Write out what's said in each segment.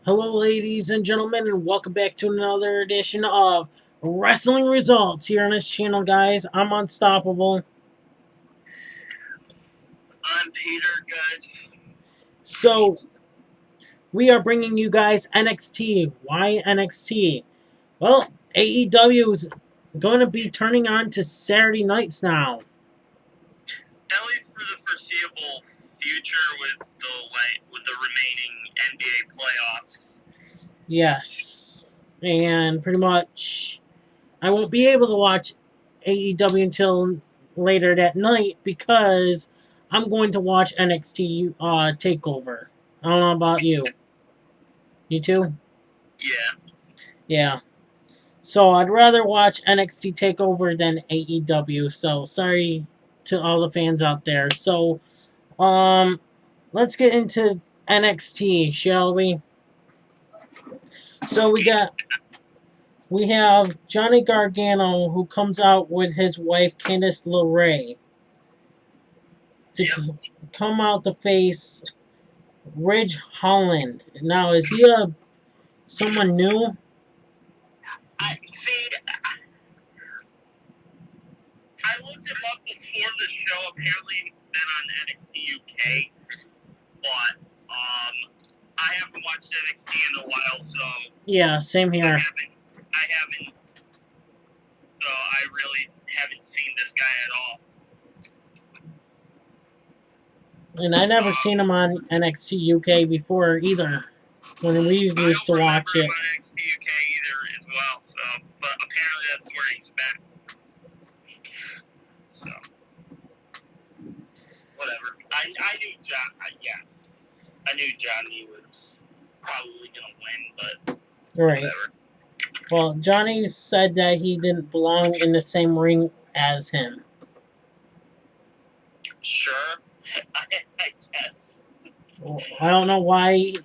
Hello, ladies and gentlemen, and welcome back to another edition of Wrestling Results here on this channel, guys. I'm Unstoppable. I'm Peter, guys. So, we are bringing you guys NXT. Why NXT? Well, AEW is going to be turning on to Saturday nights now. At least for the foreseeable future, with the remaining NBA playoffs. Yes. And pretty much, I won't be able to watch AEW until later that night because I'm going to watch NXT Takeover. I don't know about you. You too? Yeah. Yeah. So I'd rather watch NXT Takeover than AEW. So sorry to all the fans out there. So let's get into NXT, shall we? So we have Johnny Gargano who comes out with his wife Candice LeRae to come out to face Ridge Holland. Now, is he someone new? I looked him up before the show. Apparently, he's been on NXT UK, but I haven't watched NXT in a while, so Yeah, same here. I haven't. So I really haven't seen this guy at all. And I never seen him on NXT UK before either. When we used to watch it. I don't remember him on NXT UK either as well. So, but apparently that's where he's back. So, whatever. I knew John. Yeah, I knew Johnny was probably gonna win, but Right. whatever. Well, Johnny said that he didn't belong in the same ring as him. Sure, I guess. I don't know why he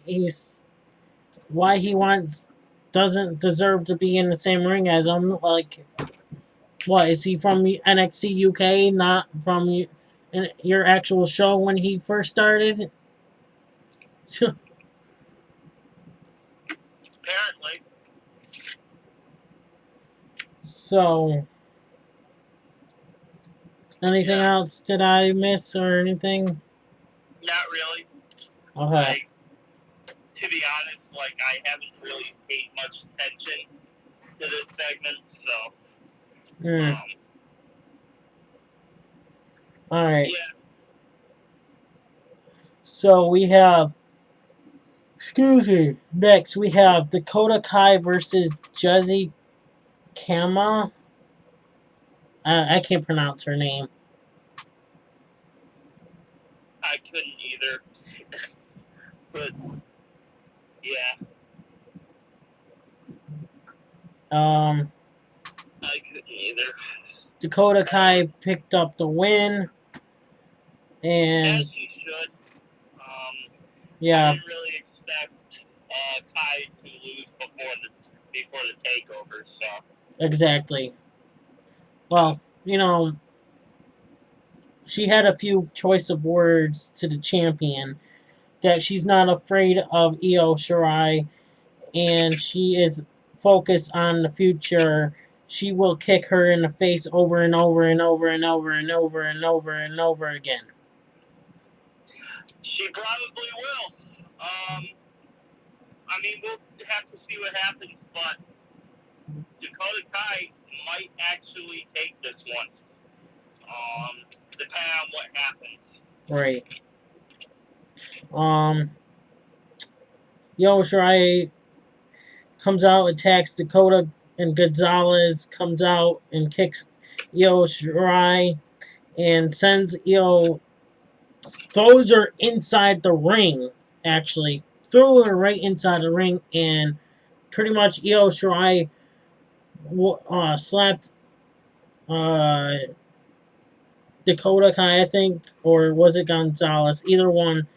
doesn't deserve to be in the same ring as him. Like, what is he from NXT UK? Not from your actual show when he first started? Apparently. So, anything else did I miss or anything? Not really. Okay. Like, to be honest, like I haven't really paid much attention to this segment, so. All right. Yeah. So we have. Excuse me. Next, we have Dakota Kai versus Jazzy Kama. I can't pronounce her name. I couldn't either. But yeah. I couldn't either. Dakota Kai picked up the win, and as he should. Yeah. I didn't really expect Kai to lose before the takeover. So Exactly. Well, she had a few choice of words to the champion that she's not afraid of Io Shirai, and she is focused on the future. She will kick her in the face over and over and over and over and over and over and over again. She probably will. I mean, we'll have to see what happens, but Dakota Kai might actually take this one. Depending on what happens. Right. Io Shirai comes out, attacks Dakota, and Gonzalez comes out and kicks Io Shirai and sends Io, throws her inside the ring, actually. Threw her right inside the ring, and pretty much Io Shirai slapped Dakota Kai, I think, or was it Gonzalez? Either one.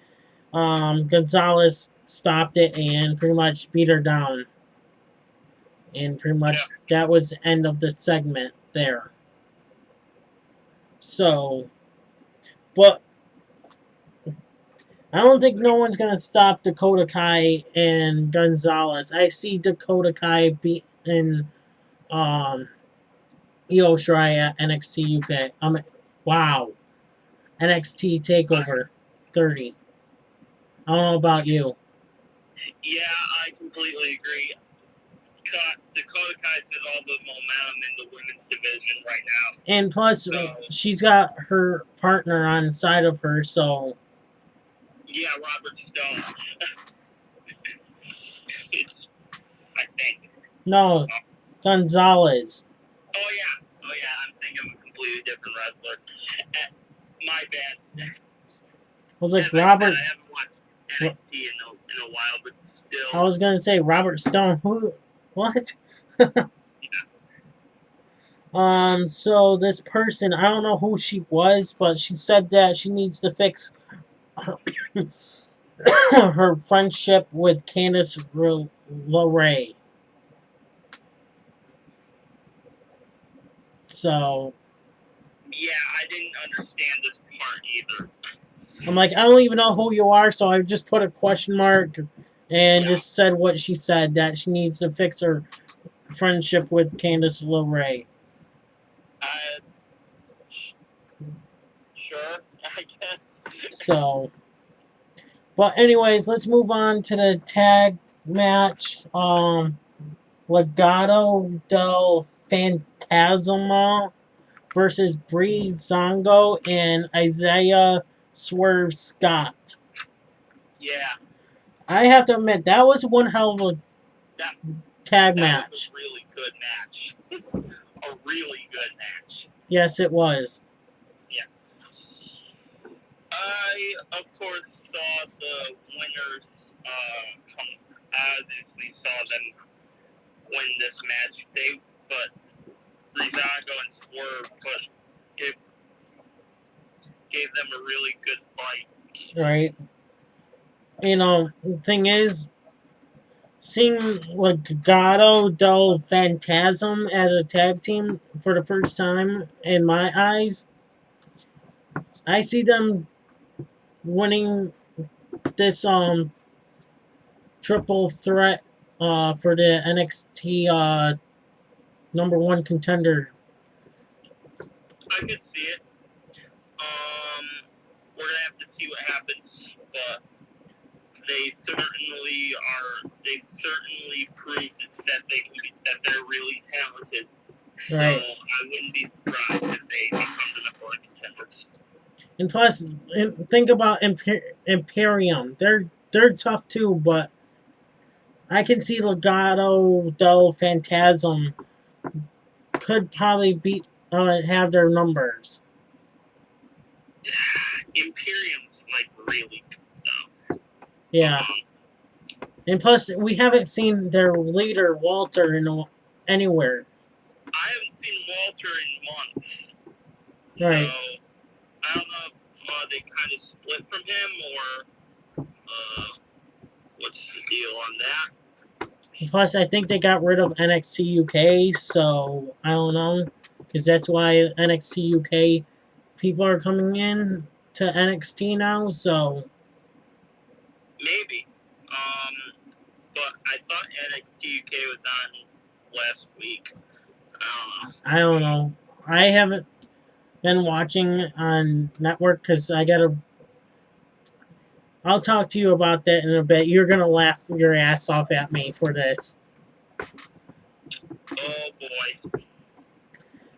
Gonzalez stopped it and pretty much beat her down. And pretty much that was the end of the segment there. So, but I don't think no one's gonna stop Dakota Kai and Gonzalez. I see Dakota Kai beating Io Shirai at NXT UK. Wow, NXT Takeover 30. I don't know about you. Yeah, I completely agree. Dakota Kai's has all the momentum in the women's division right now. And plus, she's got her partner on side of her, so. Yeah, Robert Stone. I think. No, Gonzalez. Oh yeah. I'm thinking of a completely different wrestler. My bad. I was like, As Robert. I said, I haven't watched NXT in a while, but still. I was gonna say Robert Stone. Who? What? So this person, I don't know who she was, but she said that she needs to fix her friendship with Candice LeRae. So. Yeah, I didn't understand this part either. I'm like, I don't even know who you are, so I just put a question mark and just said what she said, that she needs to fix her friendship with Candice LeRae. Sure, I guess. So, but anyways, let's move on to the tag match. Legado del Fantasma versus Breezango and Isaiah Swerve Scott. Yeah. I have to admit, that was one hell of a tag match. Was a really good match. A really good match. Yes, it was. Yeah. I, of course, saw the winners obviously saw them win this match. But Breezango and Swerve gave them a really good fight. Right. You know, the thing is, seeing Legado del Phantasm as a tag team for the first time in my eyes, I see them winning this triple threat for the NXT #1 contender. I could see it. We're gonna have to see what happens, but they certainly are. They certainly proved that they're really talented. So right. I wouldn't be surprised if they become the #1 contenders. And plus, think about Imperium. They're tough too, but I can see Legado del Phantasm could probably have their numbers. Imperium's like really good. Yeah. And plus, we haven't seen their leader, Walter, anywhere. I haven't seen Walter in months. Right. So, I don't know if they kind of split from him or what's the deal on that. Plus, I think they got rid of NXT UK, so I don't know. Because that's why NXT UK people are coming in to NXT now, so. Maybe. But I thought NXT UK was on last week. I don't know. I haven't been watching on network because I gotta. I'll talk to you about that in a bit. You're gonna laugh your ass off at me for this. Oh boy.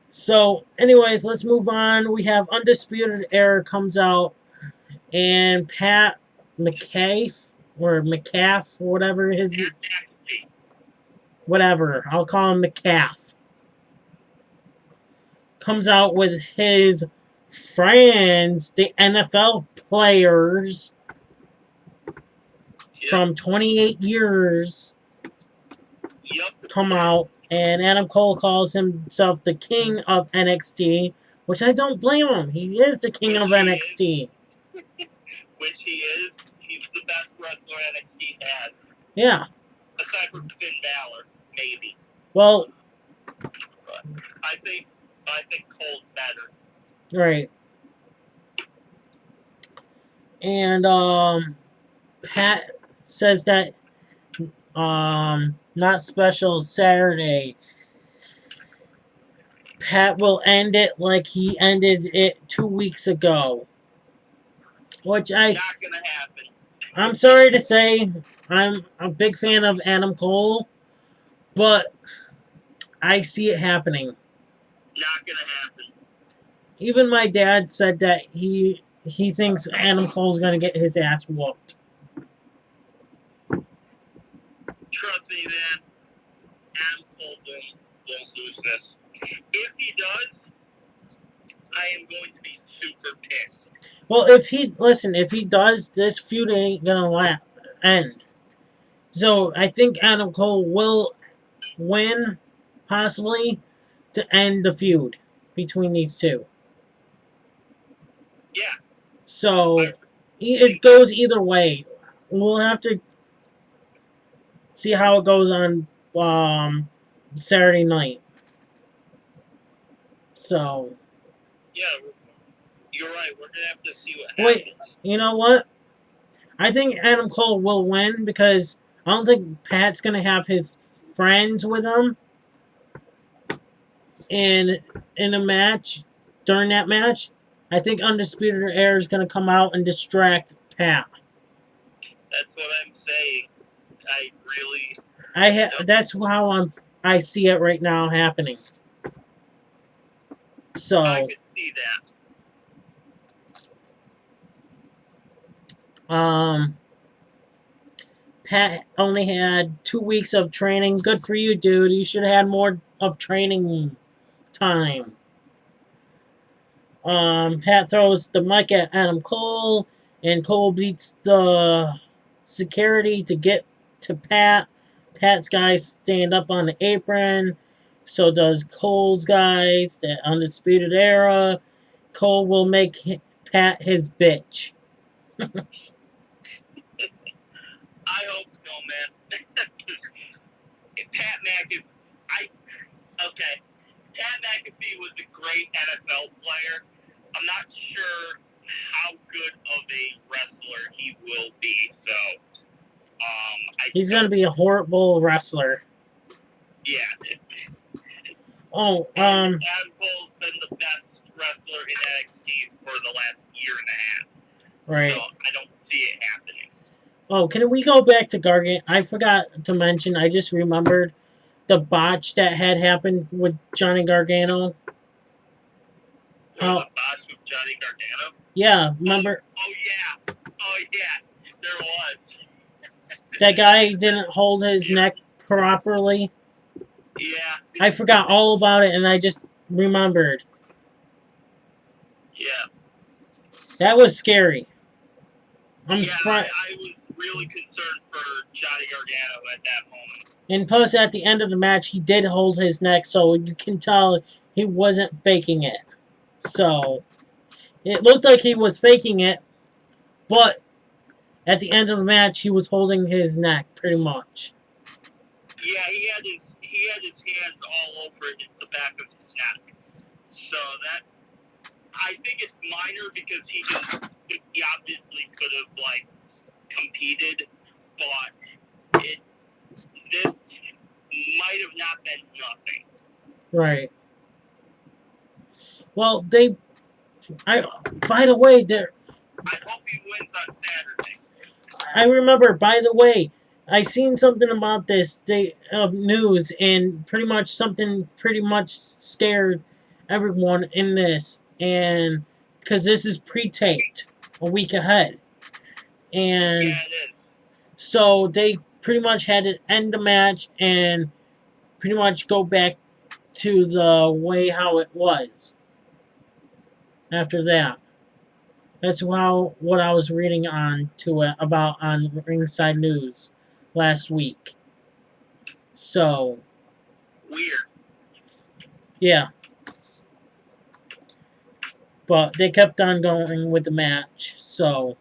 So, anyways, let's move on. We have Undisputed Era comes out, and Pat McAfee or McCaff, whatever whatever. I'll call him McCaff. Comes out with his friends, the NFL players from 28 years. Come out, and Adam Cole calls himself the king of NXT, which I don't blame him. He is the king of NXT. Which he is. He's the best wrestler NXT has. Yeah. Aside from Finn Balor, maybe. Well, but I think Cole's better. Right. And Pat says that not special Saturday. Pat will end it like he ended it 2 weeks ago. Which Not gonna happen. I'm sorry to say, I'm a big fan of Adam Cole, but I see it happening. Not gonna happen. Even my dad said that he thinks Adam Cole's gonna get his ass whooped. Trust me, man. Adam Cole won't lose this. If he does, I am going to be super pissed. Well, if he does, this feud ain't gonna end. So I think Adam Cole will win, possibly, to end the feud between these two. Yeah. So it goes either way. We'll have to see how it goes on Saturday night. So. Yeah, you're right. We're gonna have to see what happens. Wait, you know what? I think Adam Cole will win because I don't think Pat's gonna have his friends with him in a match. During that match, I think Undisputed Era is gonna come out and distract Pat. That's what I'm saying. I really. That's how I see it right now happening. So. I could see that. Pat only had 2 weeks of training. Good for you, dude. You should have had more of training time. Pat throws the mic at Adam Cole, and Cole beats the security to get to Pat. Pat's guys stand up on the apron. So does Cole's guys, the Undisputed Era. Cole will make Pat his bitch. I hope so, man. Pat McAfee. Okay. Pat McAfee was a great NFL player. I'm not sure how good of a wrestler he will be, so he's gonna be a horrible wrestler. Yeah. Oh, Adam Cole's been the best wrestler in NXT for the last year and a half. Right. So I don't see it happening. Oh, can we go back to Gargano? I forgot to mention, I just remembered the botch that had happened with Johnny Gargano. There was a botch with Johnny Gargano? Yeah, remember? Oh, yeah. Oh, yeah. There was. That guy didn't hold his neck properly. Yeah. I forgot all about it, and I just remembered. Yeah. That was scary. I'm surprised. I was really concerned for Johnny Gargano at that moment. And plus, at the end of the match, he did hold his neck, so you can tell he wasn't faking it. So, it looked like he was faking it, but at the end of the match, he was holding his neck, pretty much. Yeah, he had his hands all over the back of his neck. So that, I think it's minor because he obviously could have competed, but this might have not been nothing. Right. Well, by the way, I hope he wins on Saturday. I remember, by the way, I seen something about this news, and pretty much scared everyone in this, and because this is pre-taped a week ahead, and yeah, it is. So they pretty much had to end the match and pretty much go back to the way how it was after that. That's what I was reading about on Ringside News last week. So weird. Yeah. But they kept on going with the match, so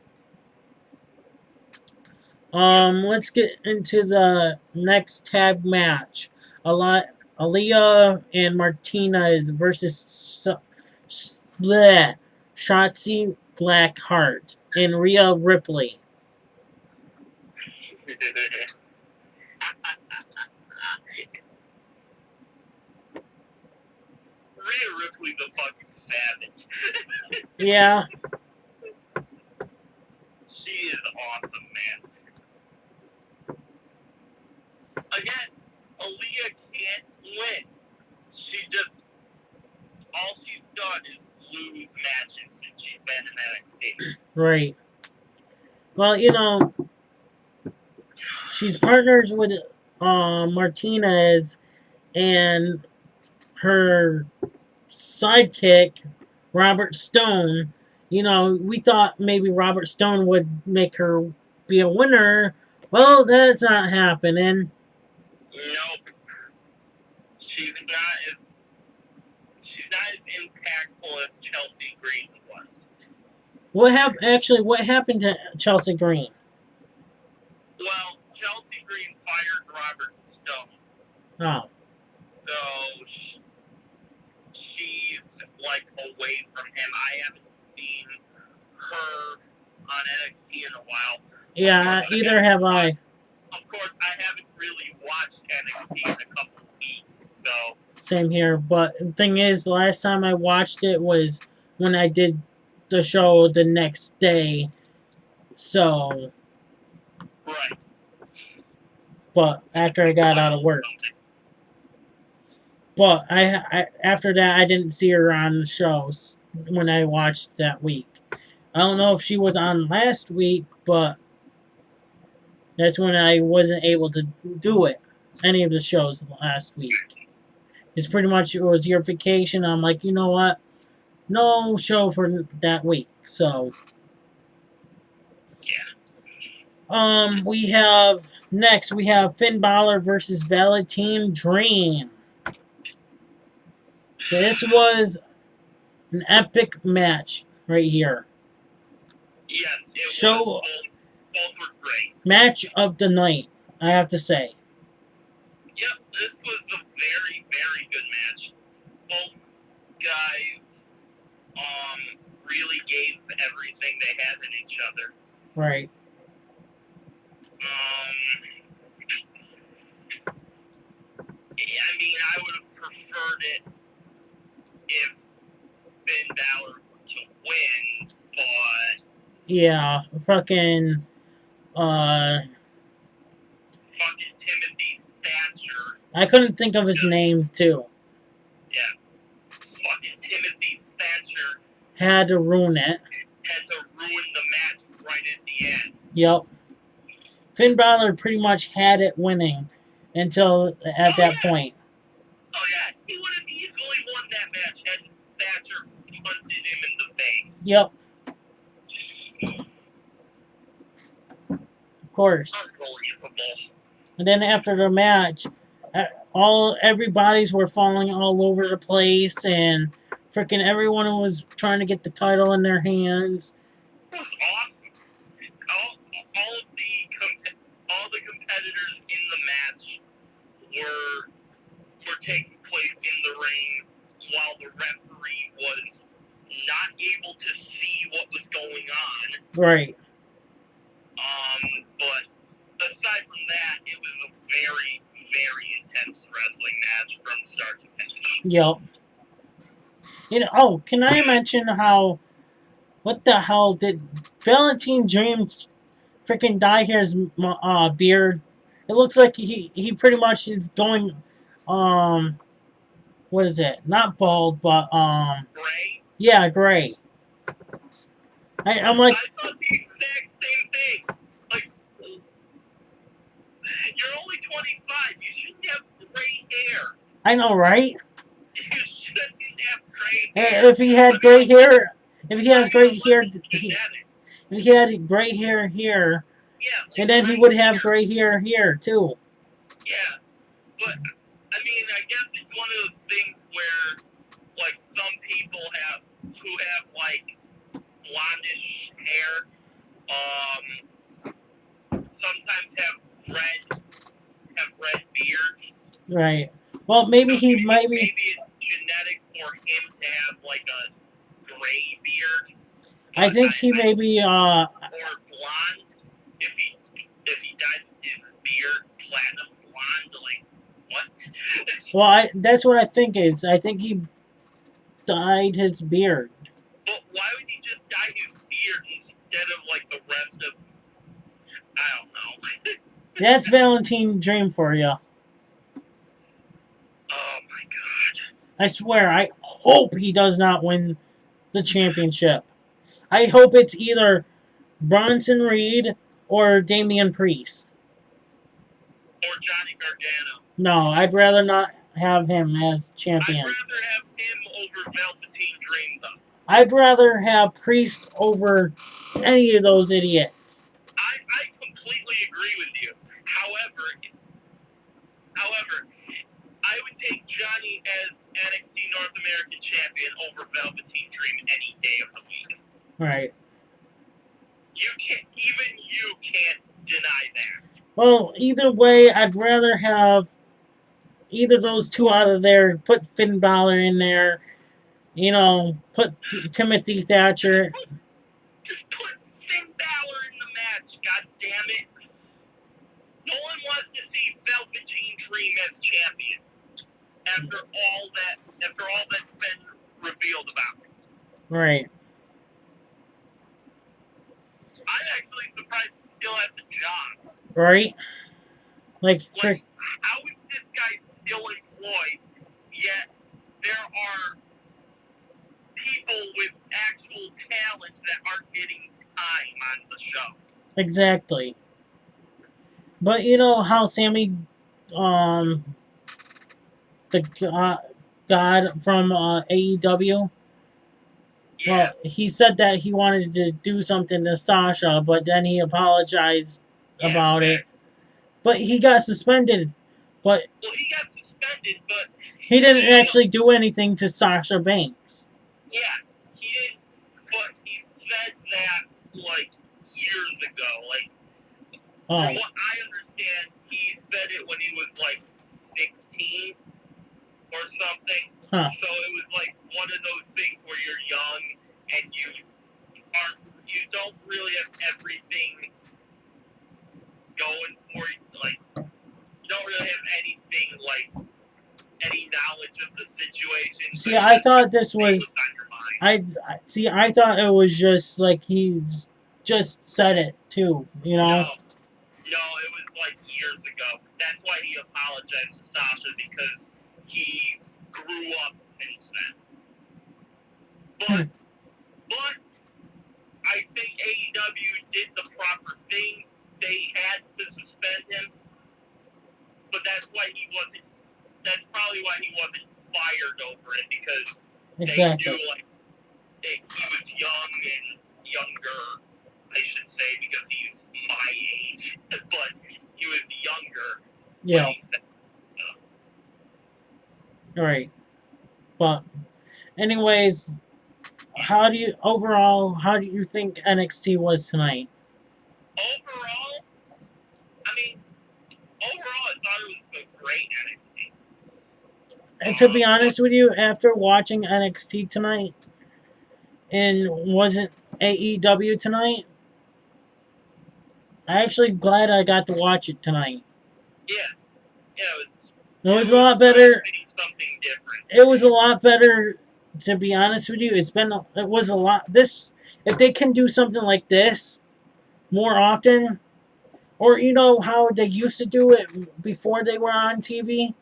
let's get into the next tag match. Aaliyah and Martinez versus Shotzi Blackheart and Rhea Ripley. Rhea Ripley's a fucking savage. Yeah. She is awesome, man. Again, Aaliyah can't win. All she's done is lose matches since she's been in NXT. Right. Well, you know, she's partners with Martinez and her sidekick, Robert Stone. You know, we thought maybe Robert Stone would make her be a winner. Well, that's not happening. Nope. She's not as impactful as Chelsea Green was. What happened to Chelsea Green? Well, Chelsea Green fired Robert Stone. Oh. So she's like away from him. I haven't seen her on NXT in a while. Yeah, either have I. Of course, I haven't really watched NXT in a couple of weeks, so. Same here, but the thing is, the last time I watched it was when I did the show the next day. So. Right. But after I got out of work. But after that, I didn't see her on the shows when I watched that week. I don't know if she was on last week, but that's when I wasn't able to do it. Any of the shows last week. It's pretty much, it was your vacation. I'm like, you know what? No show for that week. So. Yeah. We have Finn Balor versus Velveteen Dream. This was an epic match right here. Yes, it was. Both were great. Match of the night, I have to say. Yep, this was a very, very good match. Both guys really gave everything they had in each other. Right. I mean, I would have preferred it if Finn Balor were to win, but... Yeah, fucking Timothy Thatcher. I couldn't think of his name, too. Yeah. Fucking Timothy Thatcher had to ruin it. Had to ruin the match right at the end. Yep. Finn Balor pretty much had it winning until at that point. Oh yeah, he would have easily won that match had Thatcher punted him in the face. Yep. Of course. Unbelievable. And then after the match, everybody's were falling all over the place, and freaking everyone was trying to get the title in their hands. It was awesome. All the competitors in the match were taking place in the ring while the referee was not able to see what was going on. Right. But aside from that, it was a very, very intense wrestling match from start to finish. Yep. You know, can I mention how, what the hell did Velveteen Dream freaking dye his beard? It looks like he pretty much is going, what is it? Not bald, but, Gray? Yeah, gray. I'm like... I thought the exact same thing. Like, you're only 25. You shouldn't have gray hair. I know, right? You shouldn't have gray hair. If he had gray hair... If he has gray hair... If he had gray hair here... Yeah, like and then he would have gray hair here, too. Yeah. But, I mean, I guess it's one of those things where, like, some people who have, like, blondish hair, sometimes have red beard. Right. Well, maybe so maybe it's genetic for him to have, like, a gray beard. I think he maybe or blonde. If he dyed his beard platinum blonde, like what? well, that's what I think is. I think he dyed his beard. But why would he just dye his beard instead of like the rest of? I don't know. That's Velveteen Dream for you. Oh my god! I swear, I hope he does not win the championship. I hope it's either Bronson Reed or Damian Priest. Or Johnny Gargano. No, I'd rather not have him as champion. I'd rather have him over Velveteen Dream, though. I'd rather have Priest over any of those idiots. I completely agree with you. However, I would take Johnny as NXT North American Champion over Velveteen Dream any day of the week. Right. Even you can't deny that. Well, either way, I'd rather have either of those two out of there. Put Finn Balor in there. You know, put Timothy Thatcher. Just put Finn Balor in the match, god damn it. No one wants to see Velveteen Dream as champion after all that's been revealed about him. Right. I'm actually surprised he still has a job. Right? Like how is this guy still employed, yet there are people with actual talent that aren't getting time on the show? Exactly. But you know how Sammy, the god from AEW, Yeah. well, he said that he wanted to do something to Sasha, but then he apologized about it. But he got suspended. Well, he got suspended, but he didn't actually do anything to Sasha Banks. Yeah, he didn't. But he said that like years ago. Like from what I understand, he said it when he was like 16 or something. Huh. So it was like one of those things where you're young and you don't really have everything going for you. Like you don't really have anything like any knowledge of the situation. See, I thought this was. I thought it was just like he just said it too. You know. No, it was like years ago. That's why he apologized to Sasha, because he grew up since then. But I think AEW did the proper thing. They had to suspend him, but that's probably why he wasn't fired over it, because they knew like he was young and younger, I should say, because he's my age, but he was younger. Yeah. When he said, Right. But anyways, how do you think NXT was tonight? Overall, I thought it was a great NXT. And to be honest with you, after watching NXT tonight and wasn't AEW tonight, I'm actually glad I got to watch it tonight. Yeah, it was a lot better. Something different. It was a lot better, to be honest with you. It was a lot. If they can do something like this more often, or you know how they used to do it before they were on TV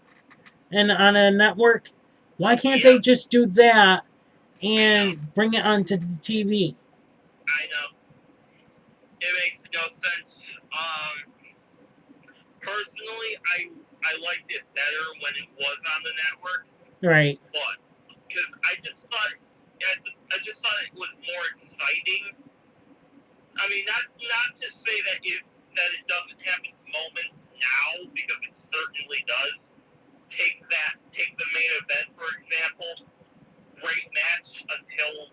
and on a network, why can't they just do that and bring it onto the TV? I know. It makes no sense. Personally, I liked it better when it was on the network. Right. But because I just thought it was more exciting. I mean, not to say that it doesn't have its moments now, because it certainly does. Take the main event, for example. Great match until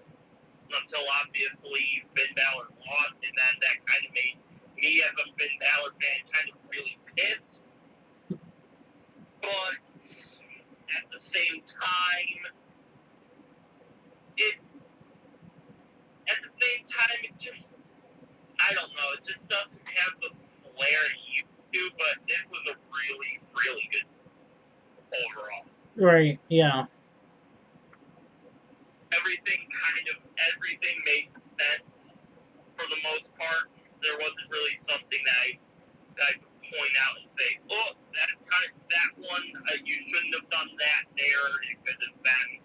obviously Finn Balor lost, and then that kind of made me as a Finn Balor fan kind of really pissed. But at the same time, Right. Yeah. Everything made sense for the most part. There wasn't really something that I could point out and say, oh, that one, you shouldn't have done that there. It could have been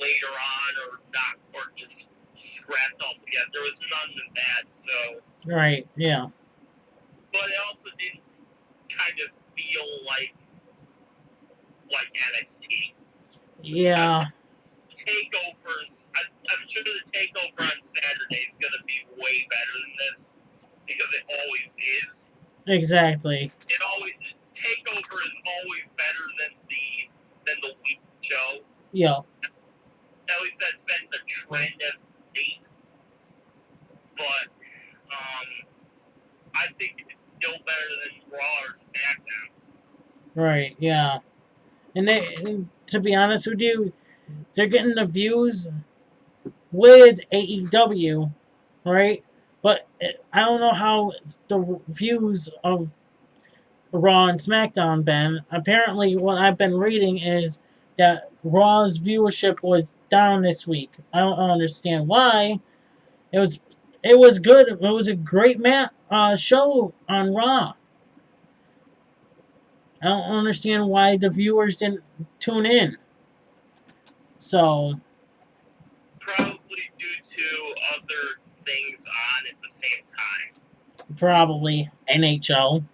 later on or not, or just scrapped altogether. There was none of that, so. Right. Yeah. But it also didn't kind of feel like NXT. Yeah. Takeovers, I'm sure the takeover on Saturday is going to be way better than this because it always is. Exactly. Takeover is always better than the week show. Yeah. At least that's been the trend of late. But I think it's still better than Raw or SmackDown. Right. Yeah. And to be honest with you, they're getting the views with AEW, right? But I don't know how the views of Raw and SmackDown been. Apparently, what I've been reading is that Raw's viewership was down this week. I don't understand why. It was good. It was a great show on Raw. I don't understand why the viewers didn't tune in. So probably due to other things on at the same time. probably NHL.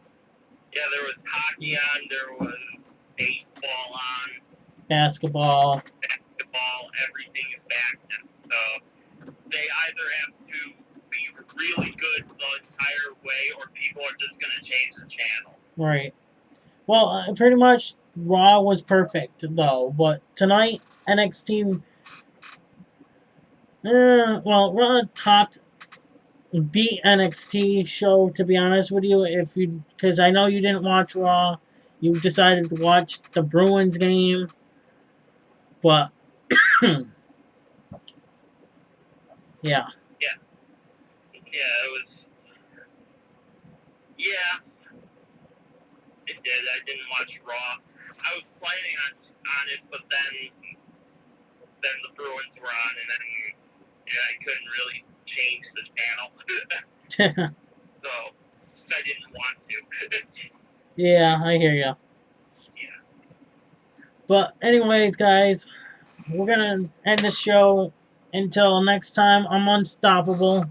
Yeah, there was hockey on, there was baseball on, Basketball. everything is back now. So they either have to be really good the entire way or people are just going to change the channel. Right. Well, pretty much Raw was perfect, though. But tonight, NXT. Raw topped beat NXT show, to be honest with you. Because I know you didn't watch Raw. You decided to watch the Bruins game. But, yeah. Yeah, it was. Yeah, it did. I didn't watch Raw. I was planning on it, but then the Bruins were on, and then I couldn't really change the channel. So I didn't want to. Yeah, I hear you. Yeah. But anyways, guys, we're gonna end the show. Until next time, I'm unstoppable. I'm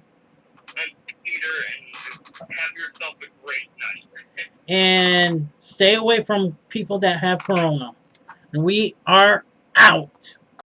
Peter, and have yourself a great night. And stay away from people that have corona. And we are out.